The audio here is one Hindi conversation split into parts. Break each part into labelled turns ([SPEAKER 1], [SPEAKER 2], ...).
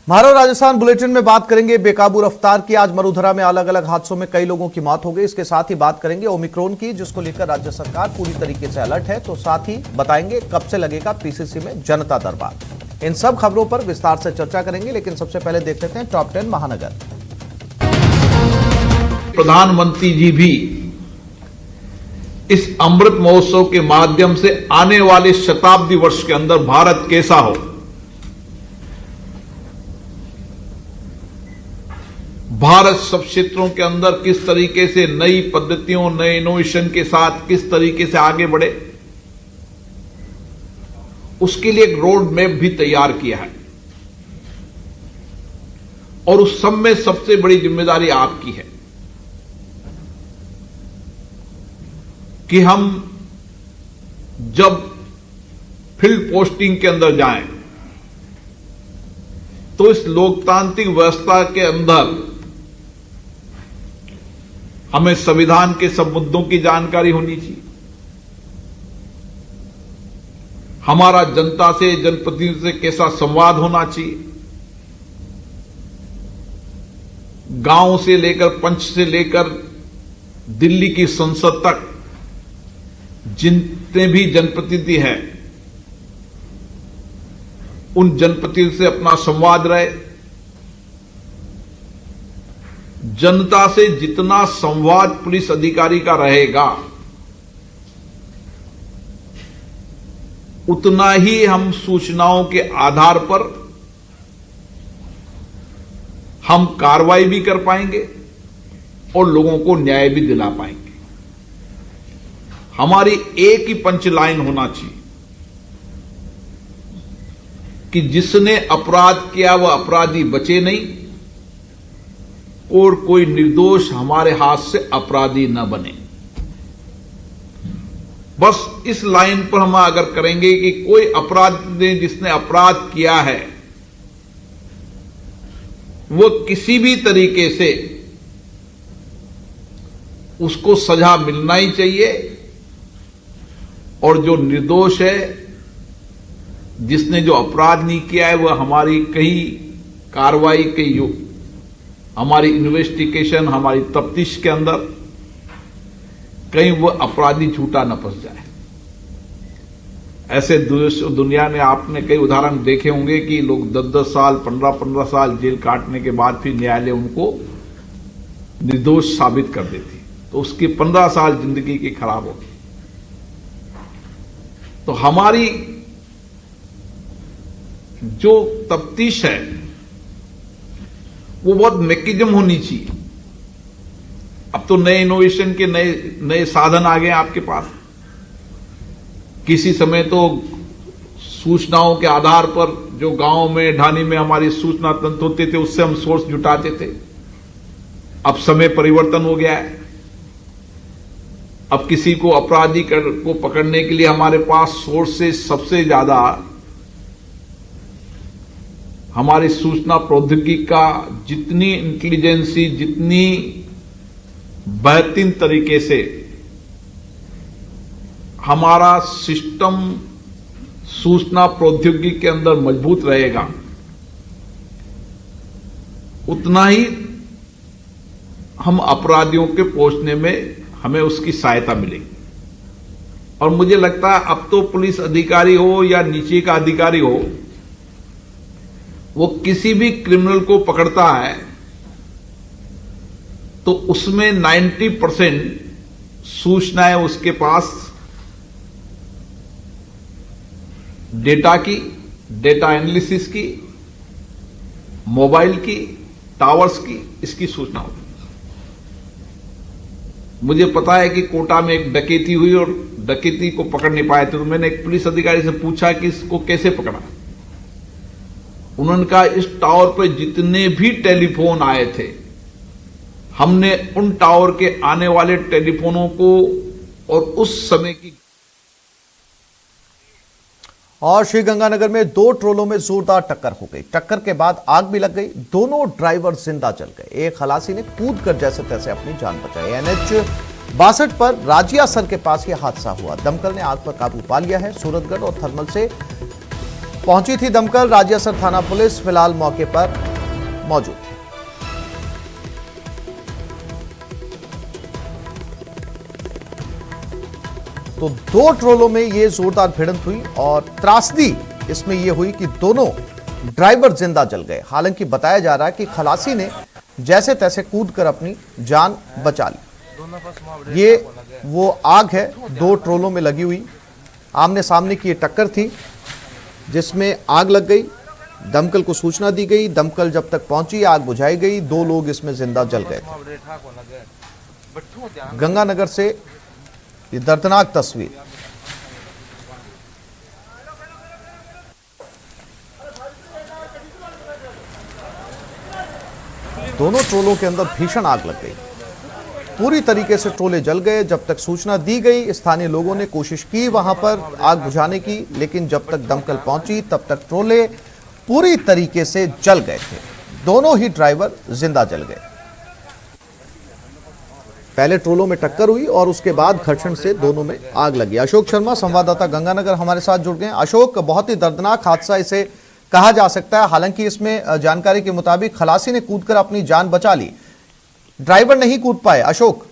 [SPEAKER 1] महाराष्ट्र राजस्थान बुलेटिन में बात करेंगे बेकाबू रफ्तार की। आज मरुधरा में अलग अलग हादसों में कई लोगों की मौत हो गई। इसके साथ ही बात करेंगे ओमिक्रॉन की, जिसको लेकर राज्य सरकार पूरी तरीके से अलर्ट है। तो साथ ही बताएंगे कब से लगेगा पीसीसी में जनता दरबार। इन सब खबरों पर विस्तार से चर्चा करेंगे, लेकिन सबसे पहले देख लेते हैं टॉप 10 महानगर।
[SPEAKER 2] प्रधानमंत्री जी भी इस अमृत महोत्सव के माध्यम से आने वाले शताब्दी वर्ष के अंदर भारत कैसा हो, भारत सब क्षेत्रों के अंदर किस तरीके से नई पद्धतियों, नए इनोवेशन के साथ किस तरीके से आगे बढ़े, उसके लिए एक रोड मैप भी तैयार किया है। और उस सब में सबसे बड़ी जिम्मेदारी आपकी है कि हम जब फील्ड पोस्टिंग के अंदर जाएं तो इस लोकतांत्रिक व्यवस्था के अंदर हमें संविधान के सब मुद्दों की जानकारी होनी चाहिए। हमारा जनता से, जनप्रतिनिधियों से कैसा संवाद होना चाहिए। गांव से लेकर, पंच से लेकर दिल्ली की संसद तक जितने भी जनप्रतिनिधि हैं, उन जनप्रतिनिधियों से अपना संवाद रहे। जनता से जितना संवाद पुलिस अधिकारी का रहेगा, उतना ही हम सूचनाओं के आधार पर हम कार्रवाई भी कर पाएंगे और लोगों को न्याय भी दिला पाएंगे। हमारी एक ही पंच लाइन होना चाहिए कि जिसने अपराध किया वह अपराधी बचे नहीं और कोई निर्दोष हमारे हाथ से अपराधी न बने। बस इस लाइन पर हम अगर करेंगे कि कोई अपराधी जिसने अपराध किया है वो किसी भी तरीके से उसको सजा मिलना ही चाहिए, और जो निर्दोष है, जिसने जो अपराध नहीं किया है, वह हमारी कई कार्रवाई के हमारी इन्वेस्टिगेशन, हमारी तफ्तीश के अंदर कहीं वह अपराधी झूठा न फंस जाए। ऐसे दुनिया में आपने कई उदाहरण देखे होंगे कि लोग 10-10 साल, 15-15 साल जेल काटने के बाद फिर न्यायालय उनको निर्दोष साबित कर देती, तो उसकी 15 साल जिंदगी की खराब होगी। तो हमारी जो तफ्तीश है वो बहुत मैकेनिज्म होनी चाहिए। अब तो नए इनोवेशन के नए साधन आ गए आपके पास। किसी समय तो सूचनाओं के आधार पर जो गांव में, ढानी में हमारी सूचना तंत्र होते थे, उससे हम सोर्स जुटाते थे। अब समय परिवर्तन हो गया है। अब किसी को अपराधी को पकड़ने के लिए हमारे पास सोर्सेस सबसे ज्यादा हमारी सूचना प्रौद्योगिकी का जितनी इंटेलिजेंसी, जितनी बेहतरीन तरीके से हमारा सिस्टम सूचना प्रौद्योगिकी के अंदर मजबूत रहेगा, उतना ही हम अपराधियों के पहुंचने में हमें उसकी सहायता मिलेगी। और मुझे लगता है अब तो पुलिस अधिकारी हो या नीचे का अधिकारी हो, वो किसी भी क्रिमिनल को पकड़ता है तो उसमें 90% सूचनाएं उसके पास डेटा की, डेटा एनालिसिस की, मोबाइल की, टावर्स की, इसकी सूचना होती है। मुझे पता है कि कोटा में एक डकैती हुई और डकैती को पकड़ नहीं पाए थे, तो मैंने एक पुलिस अधिकारी से पूछा कि इसको कैसे पकड़ा। उन्होंने कहा इस टावर पर जितने भी टेलीफोन आए थे, हमने उन टावर के आने वाले टेलीफोनों को और उस समय की।
[SPEAKER 1] और श्रीगंगानगर में 2 ट्रोलों में जोरदार टक्कर हो गई। टक्कर के बाद आग भी लग गई। दोनों ड्राइवर जिंदा जल गए। एक खलासी ने कूदकर जैसे तैसे अपनी जान बचाई। NH 62 पर राजियासर के पास यह हादसा हुआ। दमकल ने आग पर काबू पा लिया है। सूरतगढ़ और थर्मल से पहुंची थी दमकल। राजियासर थाना पुलिस फिलहाल मौके पर मौजूद है। तो दो ट्रोलों में ये जोरदार भिड़ंत हुई और त्रासदी इसमें यह हुई कि दोनों ड्राइवर जिंदा जल गए। हालांकि बताया जा रहा है कि खलासी ने जैसे तैसे कूदकर अपनी जान बचा ली। ये वो आग है दो ट्रोलों में लगी हुई, आमने सामने की ये टक्कर थी जिसमें आग लग गई। दमकल को सूचना दी गई, दमकल जब तक पहुंची आग बुझाई गई, दो लोग इसमें जिंदा जल गए थे। गंगानगर से ये दर्दनाक तस्वीर। दोनों ट्रोलों के अंदर भीषण आग लग गई, पूरी तरीके से ट्रोले जल गए। जब तक सूचना दी गई स्थानीय लोगों ने कोशिश की वहां पर आग बुझाने की, लेकिन जब तक दमकल पहुंची तब तक ट्रोले पूरी तरीके से जल गए थे। दोनों ही ड्राइवर जिंदा जल गए। पहले ट्रोलों में टक्कर हुई और उसके बाद घर्षण से दोनों में आग लगी। अशोक शर्मा संवाददाता गंगानगर हमारे साथ जुड़ गए। अशोक, बहुत ही दर्दनाक हादसा इसे कहा जा सकता है। हालांकि इसमें जानकारी के मुताबिक खलासी ने कूदकर अपनी जान बचा ली, ड्राइवर नहीं कूद पाए। अशोक।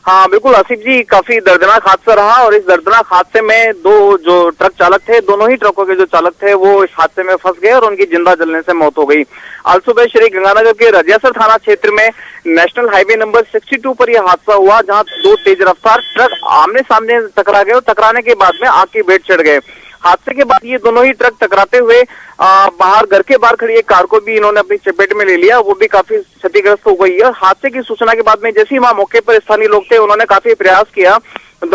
[SPEAKER 3] हाँ बिल्कुल आसिफ जी, काफी दर्दनाक हादसा रहा और इस दर्दनाक हादसे में दो जो ट्रक चालक थे, दोनों ही ट्रकों के जो चालक थे वो इस हादसे में फंस गए और उनकी जिंदा जलने से मौत हो गई। आज सुबह श्री गंगानगर के रजियासर थाना क्षेत्र में नेशनल हाईवे नंबर 62 पर यह हादसा हुआ, जहां दो तेज रफ्तार ट्रक आमने सामने टकरा गए और टकराने के बाद में आग की भेंट चढ़ गए। हादसे के बाद ये दोनों ही ट्रक टकराते हुए बाहर घर के बाहर खड़ी एक कार को भी इन्होंने अपनी चपेट में ले लिया, वो भी काफी क्षतिग्रस्त हो गई है। हादसे की सूचना के बाद में जैसे ही वहां मौके पर स्थानीय लोग थे, उन्होंने काफी प्रयास किया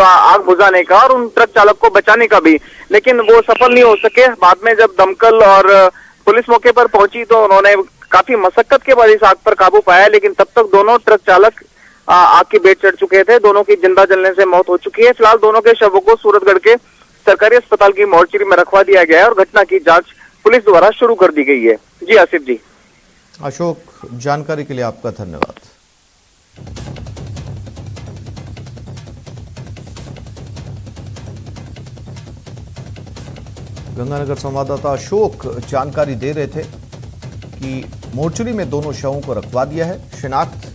[SPEAKER 3] आग बुझाने का और उन ट्रक चालक को बचाने का भी, लेकिन वो सफल नहीं हो सके। बाद में जब दमकल और पुलिस मौके पर पहुंची तो उन्होंने काफी मशक्कत के बाद इस आग पर काबू पाया, लेकिन तब तक दोनों ट्रक चालक आग की भेंट चढ़ चुके थे। दोनों की जिंदा जलने से मौत हो चुकी है। फिलहाल दोनों के शवों को सूरतगढ़ के सरकारी अस्पताल की मोर्चरी में रखवा दिया गया है और घटना की जांच पुलिस द्वारा शुरू कर दी गई है। जी आसिफ जी।
[SPEAKER 1] अशोक, जानकारी के लिए आपका धन्यवाद। गंगानगर संवाददाता अशोक जानकारी दे रहे थे कि मोर्चरी में दोनों शवों को रखवा दिया है, शिनाख्त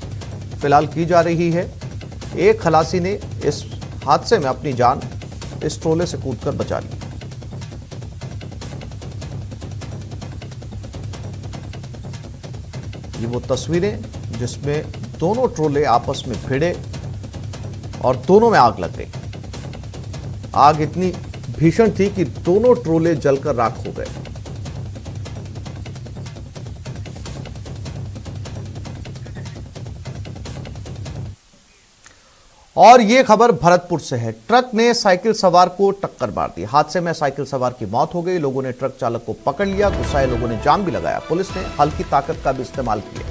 [SPEAKER 1] फिलहाल की जा रही है। एक खलासी ने इस हादसे में अपनी जान इस ट्रोले से कूदकर बचा ली। ये वो तस्वीरें जिसमें दोनों ट्रोले आपस में भिड़े और दोनों में आग लग गई। आग इतनी भीषण थी कि दोनों ट्रोले जलकर राख हो गए। और ये खबर भरतपुर से है। ट्रक ने साइकिल सवार को टक्कर मार दी। हादसे में साइकिल सवार की मौत हो गई। लोगों ने ट्रक चालक को पकड़ लिया, गुस्साए लोगों ने जाम भी लगाया। पुलिस ने हल्की ताकत का भी इस्तेमाल किया।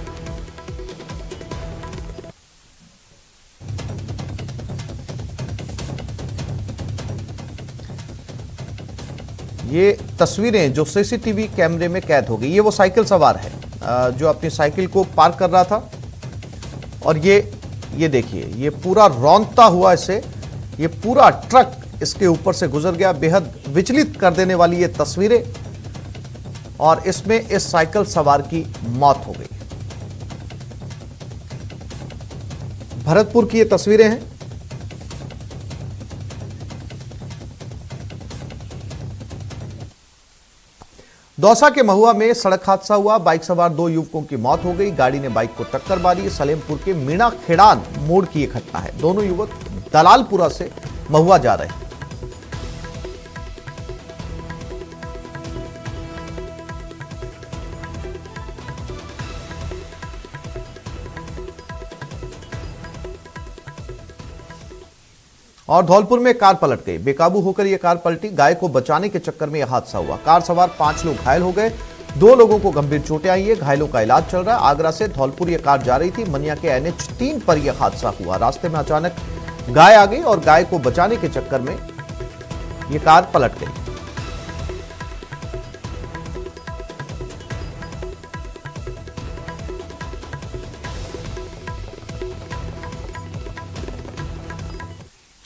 [SPEAKER 1] ये तस्वीरें जो सीसीटीवी कैमरे में कैद हो गई, ये वो साइकिल सवार है जो अपनी साइकिल को पार्क कर रहा था और ये देखिए, ये पूरा रौंदता हुआ इसे, ये पूरा ट्रक इसके ऊपर से गुजर गया। बेहद विचलित कर देने वाली ये तस्वीरें, और इसमें इस साइकिल सवार की मौत हो गई। भरतपुर की ये तस्वीरें हैं। दौसा के महुआ में सड़क हादसा हुआ। बाइक सवार दो युवकों की मौत हो गई। गाड़ी ने बाइक को टक्कर मारी। सलेमपुर के मीणा खेड़ान मोड़ की यह घटना है। दोनों युवक दलालपुरा से महुआ जा रहे हैं। और धौलपुर में कार पलट गई। बेकाबू होकर यह कार पलटी। गाय को बचाने के चक्कर में यह हादसा हुआ। कार सवार 5 लोग घायल हो गए। 2 लोगों को गंभीर चोटें आई है। घायलों का इलाज चल रहा है। आगरा से धौलपुर यह कार जा रही थी। मनिया के NH 3 पर यह हादसा हुआ। रास्ते में अचानक गाय आ गई और गाय को बचाने के चक्कर में यह कार पलट गई।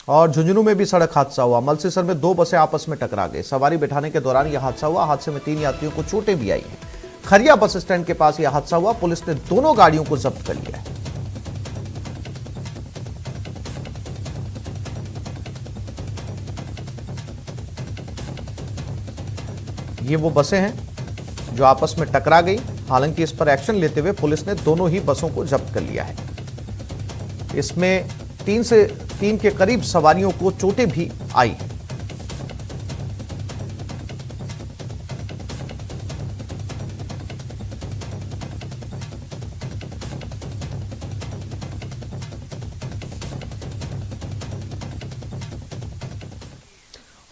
[SPEAKER 1] और झुंझुनू में भी सड़क हादसा हुआ। मलसीसर में 2 बसें आपस में टकरा गई। सवारी बिठाने के दौरान यह हादसा हुआ। हादसे में 3 यात्रियों को चोटें भी आई हैं। खरिया बस स्टैंड के पास यह हादसा हुआ। पुलिस ने दोनों गाड़ियों को जब्त कर लिया है। ये वो बसें हैं जो आपस में टकरा गई। हालांकि इस पर एक्शन लेते हुए पुलिस ने दोनों ही बसों को जब्त कर लिया है। इसमें 3 के करीब सवारियों को चोटें भी आई हैं।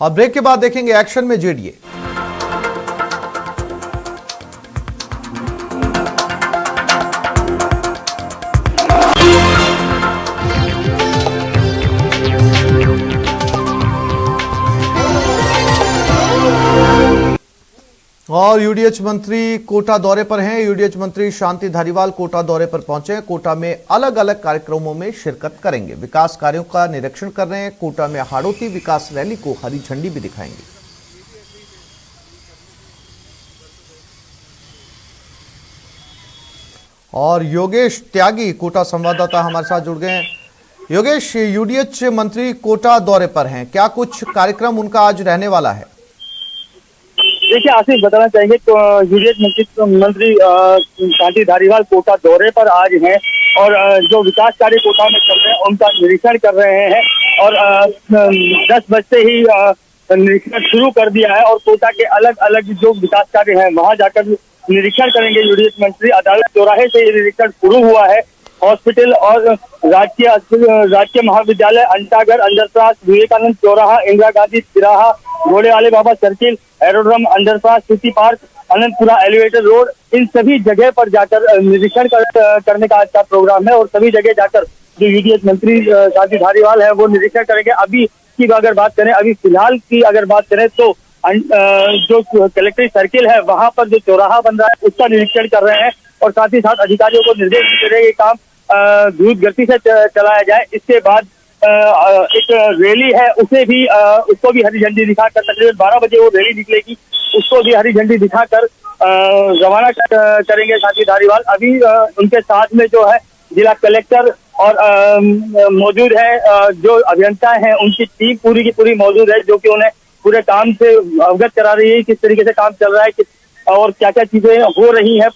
[SPEAKER 1] और ब्रेक के बाद देखेंगे एक्शन में जेडीए। और यूडीएच मंत्री कोटा दौरे पर हैं। यूडीएच मंत्री शांति धारीवाल कोटा दौरे पर पहुंचे हैं। कोटा में अलग अलग कार्यक्रमों में शिरकत करेंगे। विकास कार्यों का निरीक्षण कर रहे हैं। कोटा में हाड़ौती विकास रैली को हरी झंडी भी दिखाएंगे। और योगेश त्यागी कोटा संवाददाता हमारे साथ जुड़ गए हैं। योगेश, यूडीएच मंत्री कोटा दौरे पर हैं, क्या कुछ कार्यक्रम उनका आज रहने वाला है?
[SPEAKER 4] देखिए आसिफ, बताना चाहेंगे तो यूडीएच मंत्री शांति धारीवाल कोटा दौरे पर आज हैं और जो विकास कार्य कोटा में चल रहे हैं उनका निरीक्षण कर रहे हैं। और 10 बजे ही निरीक्षण शुरू कर दिया है और कोटा के अलग अलग जो विकास कार्य हैं वहां जाकर निरीक्षण करेंगे यूडीएच मंत्री। अदालत चौराहे से निरीक्षण शुरू हुआ है। हॉस्पिटल और राजकीय महाविद्यालय, अंटागढ़, अंडरपास, विवेकानंद चौराहा, इंदिरा गांधी तिराहा, घोड़े वाले बाबा circle, aerodrome, underpass, city park, Anantpura elevator road, इन सभी जगह पर जाकर निरीक्षण करने का आज का प्रोग्राम है। और सभी जगह जाकर जो यूडीएच मंत्री शांति धारीवाल है वो निरीक्षण करेंगे। अभी की अगर बात करें, अभी फिलहाल की अगर बात करें तो जो कलेक्ट्रेट सर्किल है वहां पर जो चौराहा बन रहा है उसका निरीक्षण कर रहे हैं। और साथ ही साथ अधिकारियों को निर्देश दे रहे हैं ये काम द्रुत गति से चलाया जाए। इसके बाद एक रैली है उसे भी उसको भी हरी झंडी दिखाकर तकरीबन 12 बजे वो रैली निकलेगी, उसको भी हरी झंडी दिखाकर रवाना करेंगे शांति धारीवाल। अभी उनके साथ में जो है जिला कलेक्टर और मौजूद है, जो अभियंता हैं उनकी टीम पूरी की पूरी मौजूद है, जो कि उन्हें पूरे काम से अवगत करा रही है, किस तरीके से काम चल रहा है और क्या क्या चीजें हो रही है।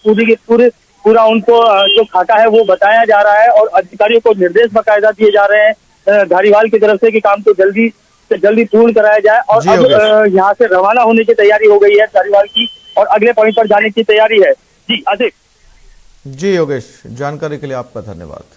[SPEAKER 4] पूरा उनको जो खाका है वो बताया जा रहा है और अधिकारियों को निर्देश बाकायदा दिए जा रहे हैं धारीवाल की तरफ से कि काम को जल्दी से जल्दी पूर्ण कराया जाए। और अब यहाँ से रवाना होने की तैयारी हो गई है धारीवाल की और अगले पॉइंट पर जाने की तैयारी है। जी आसिफ।
[SPEAKER 1] जी योगेश, जानकारी के लिए आपका धन्यवाद।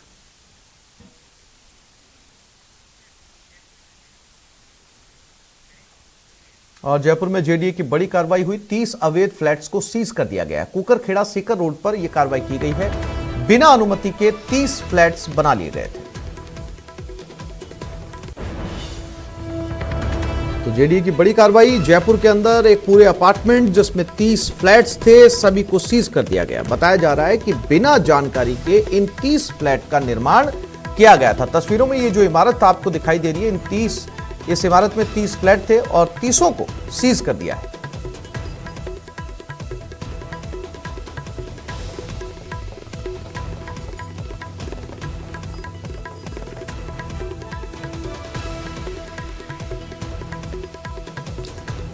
[SPEAKER 1] और जयपुर में जेडीए की बड़ी कार्रवाई हुई। 30 अवैध फ्लैट्स को सीज कर दिया गया है। कुकरखेड़ा सीकर रोड पर यह कार्रवाई की गई है। बिना अनुमति के 30 फ्लैट्स बना लिए गए थे। तो जेडीए की बड़ी कार्रवाई, जयपुर के अंदर एक पूरे अपार्टमेंट जिसमें 30 फ्लैट्स थे सभी को सीज कर दिया गया। बताया जा रहा है कि बिना जानकारी के इन 30 फ्लैट का निर्माण किया गया था। तस्वीरों में ये जो इमारत आपको दिखाई दे रही है, इस इमारत में 30 फ्लैट थे और 30 को सीज कर दिया है।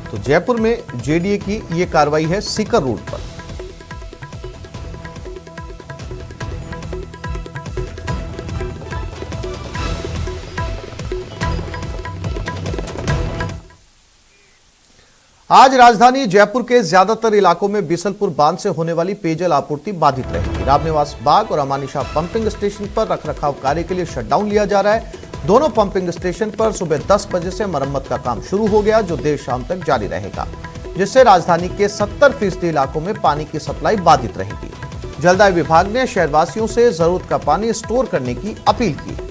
[SPEAKER 1] तो जयपुर में जेडीए की यह कार्रवाई है सीकर रोड पर। आज राजधानी जयपुर के ज्यादातर इलाकों में बीसलपुर बांध से होने वाली पेयजल आपूर्ति बाधित रहेगी। रामनिवास बाग और अमानिशा पंपिंग स्टेशन पर रखरखाव कार्य के लिए शटडाउन लिया जा रहा है। दोनों पंपिंग स्टेशन पर सुबह 10 बजे से मरम्मत का काम शुरू हो गया, जो देर शाम तक जारी रहेगा, जिससे राजधानी के 70% इलाकों में पानी की सप्लाई बाधित रहेगी। जलदाय विभाग ने शहरवासियों से जरूरत का पानी स्टोर करने की अपील की है।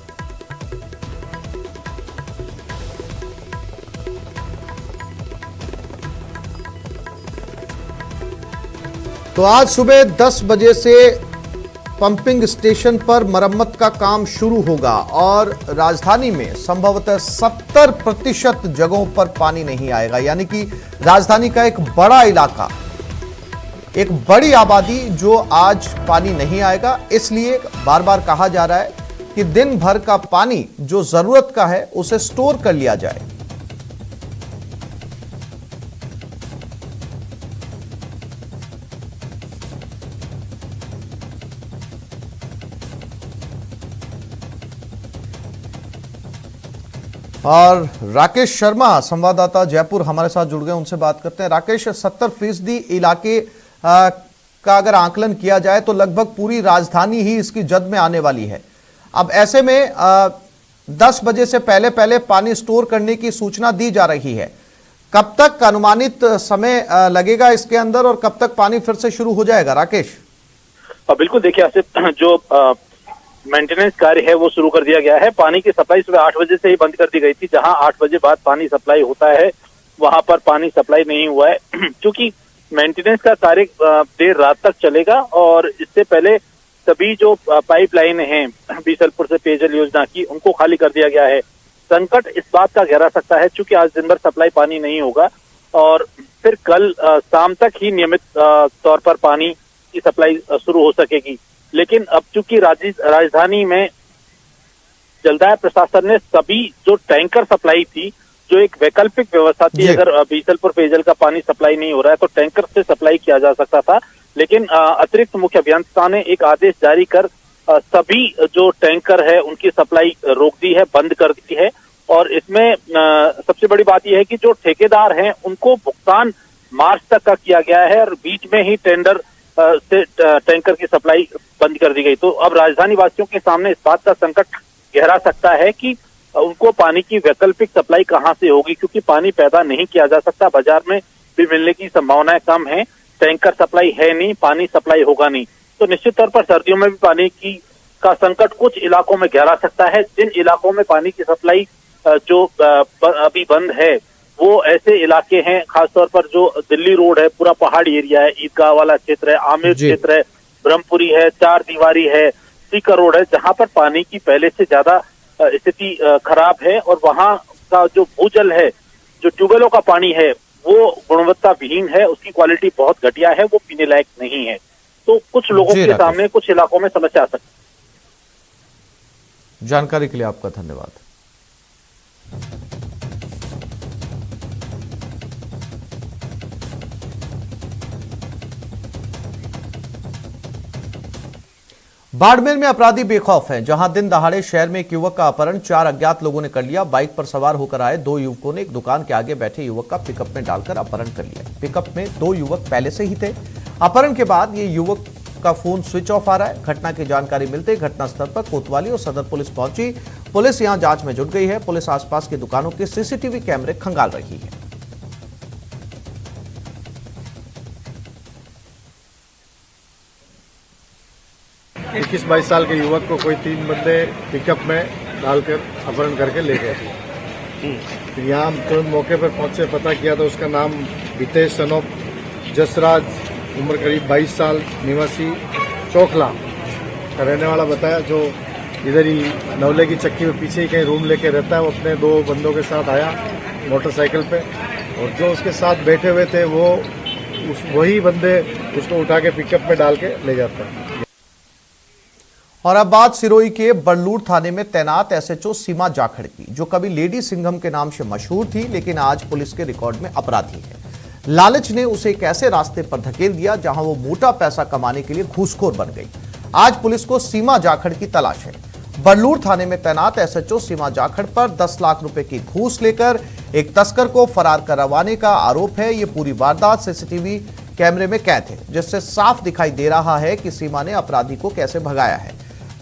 [SPEAKER 1] तो आज सुबह 10 बजे से पंपिंग स्टेशन पर मरम्मत का काम शुरू होगा और राजधानी में संभवतः 70% जगहों पर पानी नहीं आएगा। यानी कि राजधानी का एक बड़ा इलाका, एक बड़ी आबादी जो आज पानी नहीं आएगा। इसलिए बार बार कहा जा रहा है कि दिन भर का पानी जो जरूरत का है उसे स्टोर कर लिया जाए। और राकेश शर्मा संवाददाता जयपुर हमारे साथ जुड़ गए, उनसे बात करते हैं। राकेश, 70% इलाके का अगर आकलन किया जाए तो लगभग पूरी राजधानी ही इसकी जद में आने वाली है। अब ऐसे में 10 बजे से पहले पहले पानी स्टोर करने की सूचना दी जा रही है। कब तक अनुमानित समय लगेगा इसके अंदर और कब तक पानी फिर से शुरू हो जाएगा? राकेश,
[SPEAKER 5] बिल्कुल, देखिए आसिफ, जो मेंटेनेंस कार्य है वो शुरू कर दिया गया है। पानी की सप्लाई सुबह 8 बजे से ही बंद कर दी गई थी। जहां 8 बजे बाद पानी सप्लाई होता है वहां पर पानी सप्लाई नहीं हुआ है क्योंकि मेंटेनेंस का कार्य देर रात तक चलेगा और इससे पहले सभी जो पाइपलाइन हैं बीसलपुर से पेयजल योजना की, उनको खाली कर दिया गया है। संकट इस बात का गहरा सकता है क्योंकि आज दिन भर सप्लाई पानी नहीं होगा और फिर कल शाम तक ही नियमित तौर पर पानी की सप्लाई शुरू हो सकेगी। लेकिन अब चूंकि राजधानी में जलदाय प्रशासन ने सभी जो टैंकर सप्लाई थी, जो एक वैकल्पिक व्यवस्था थी, अगर बीसलपुर पेयजल का पानी सप्लाई नहीं हो रहा है तो टैंकर से सप्लाई किया जा सकता था। लेकिन अतिरिक्त मुख्य अभियंता ने एक आदेश जारी कर सभी जो टैंकर है उनकी सप्लाई रोक दी है, बंद कर दी है। और इसमें सबसे बड़ी बात यह है कि जो ठेकेदार हैं उनको भुगतान मार्च तक का किया गया है और बीच में ही टेंडर से टैंकर की सप्लाई बंद कर दी गई। तो अब राजधानी वासियों के सामने इस बात का संकट गहरा सकता है कि उनको पानी की वैकल्पिक सप्लाई कहां से होगी, क्योंकि पानी पैदा नहीं किया जा सकता, बाजार में भी मिलने की संभावनाएं कम है, टैंकर सप्लाई है नहीं, पानी सप्लाई होगा नहीं। तो निश्चित तौर पर सर्दियों में भी पानी की का संकट कुछ इलाकों में गहरा सकता है। जिन इलाकों में पानी की सप्लाई जो अभी बंद है वो ऐसे इलाके हैं, खासतौर पर जो दिल्ली रोड है, पूरा पहाड़ी एरिया है, ईदगाह वाला क्षेत्र है, आमिर क्षेत्र है, ब्रह्मपुरी है, चार दीवारी है, सीकर रोड है, जहां पर पानी की पहले से ज्यादा स्थिति खराब है और वहां का जो भूजल है, जो ट्यूबवेलों का पानी है, वो गुणवत्ता विहीन है, उसकी क्वालिटी बहुत घटिया है, वो पीने लायक नहीं है। तो कुछ लोगों के सामने कुछ इलाकों में समस्या आ सकती है।
[SPEAKER 1] जानकारी के लिए आपका धन्यवाद। बाड़मेर में अपराधी बेखौफ हैं, जहां दिन दहाड़े शहर में एक युवक का अपहरण 4 अज्ञात लोगों ने कर लिया। बाइक पर सवार होकर आए 2 युवकों ने एक दुकान के आगे बैठे युवक का पिकअप में डालकर अपहरण कर लिया। पिकअप में 2 युवक पहले से ही थे। अपहरण के बाद ये युवक का फोन स्विच ऑफ आ रहा है। घटना की जानकारी मिलते ही घटनास्थल पर कोतवाली और सदर पुलिस पहुंची। पुलिस यहां जांच में जुट गई है। पुलिस आसपास की दुकानों के सीसीटीवी कैमरे खंगाल रही है।
[SPEAKER 6] 21-22 साल के युवक को कोई 3 बंदे पिकअप में डालकर अपहरण करके ले गए। फिर यहाँ हम तुरंत मौके पर पहुंचे, पता किया तो उसका नाम हितेश सनोप जसराज, उम्र करीब 22 साल, निवासी चोखला का रहने वाला बताया, जो इधर ही नवले की चक्की में पीछे ही कहीं रूम लेके रहता है। वो अपने 2 बंदों के साथ आया मोटरसाइकिल पे और जो उसके साथ बैठे हुए थे वो वही बंदे उसको उठा के पिकअप में डाल के ले जाता है।
[SPEAKER 1] और अब बात सिरोही के बड़लूर थाने में तैनात एसएचओ सीमा जाखड़ की, जो कभी लेडी सिंघम के नाम से मशहूर थी, लेकिन आज पुलिस के रिकॉर्ड में अपराधी है। लालच ने उसे एक ऐसे रास्ते पर धकेल दिया जहां वो मोटा पैसा कमाने के लिए घूसखोर बन गई। आज पुलिस को सीमा जाखड़ की तलाश है। बड़लूर थाने में तैनात एसएचओ सीमा जाखड़ पर 10 लाख रुपए की घूस लेकर एक तस्कर को फरार करवाने का आरोप है। ये पूरी वारदात सीसीटीवी कैमरे में कैद है, जिससे साफ दिखाई दे रहा है कि सीमा ने अपराधी को कैसे भगाया है।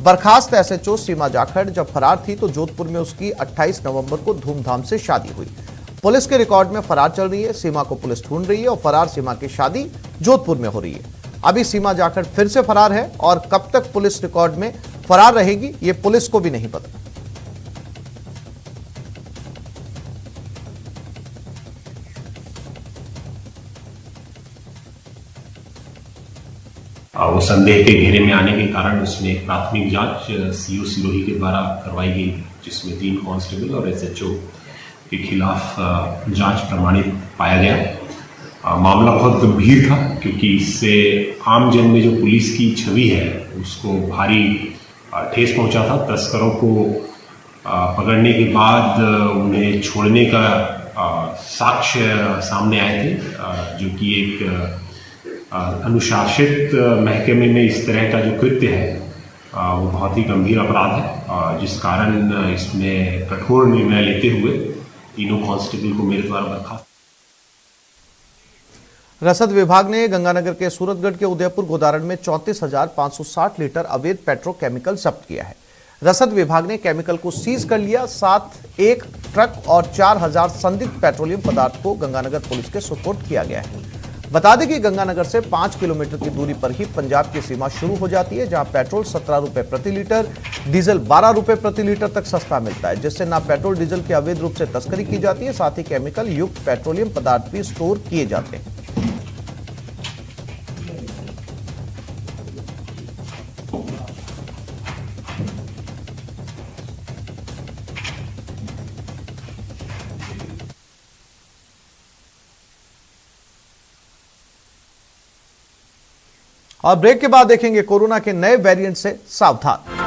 [SPEAKER 1] बर्खास्त एसएचओ सीमा जाखड़ जब फरार थी तो जोधपुर में उसकी 28 नवंबर को धूमधाम से शादी हुई। पुलिस के रिकॉर्ड में फरार चल रही है। सीमा को पुलिस ढूंढ रही है और फरार सीमा की शादी जोधपुर में हो रही है। अभी सीमा जाखड़ फिर से फरार है और कब तक पुलिस रिकॉर्ड में फरार रहेगी ये पुलिस को भी नहीं पता।
[SPEAKER 7] वो संदेह के घेरे में आने के कारण उसमें एक प्राथमिक जांच सीओ सिरोही के द्वारा करवाई गई, जिसमें 3 कांस्टेबल और एसएचओ के खिलाफ जांच प्रमाणित पाया गया। मामला बहुत गंभीर था, क्योंकि इससे आम जन में जो पुलिस की छवि है उसको भारी ठेस पहुंचा था। तस्करों को पकड़ने के बाद उन्हें छोड़ने का साक्ष्य सामने आए थे, जो कि एक अनुशासित महकमे में इस तरह का जो कृत्य है वो बहुत ही गंभीर अपराध है, जिस कारण इसमें कठोर निर्णय लेते हुए तीनों कांस्टेबल को मेरे द्वारा बर्खास्त।
[SPEAKER 1] रसद विभाग ने गंगानगर के सूरतगढ़ के उदयपुर गोदारण में 34,560 लीटर अवैध पेट्रोकेमिकल जब्त किया है। रसद विभाग ने केमिकल को सीज कर लिया, साथ एक ट्रक और 4,000 संदिग्ध पेट्रोलियम पदार्थ को गंगानगर पुलिस के सुपुर्द किया गया है। बता दें कि गंगानगर से 5 किलोमीटर की दूरी पर ही पंजाब की सीमा शुरू हो जाती है, जहां पेट्रोल 17 रुपए प्रति लीटर, डीजल 12 रुपए प्रति लीटर तक सस्ता मिलता है, जिससे न पेट्रोल डीजल की अवैध रूप से तस्करी की जाती है, साथ ही केमिकल युक्त पेट्रोलियम पदार्थ भी स्टोर किए जाते हैं। और ब्रेक के बाद देखेंगे कोरोना के नए वेरिएंट से सावधान।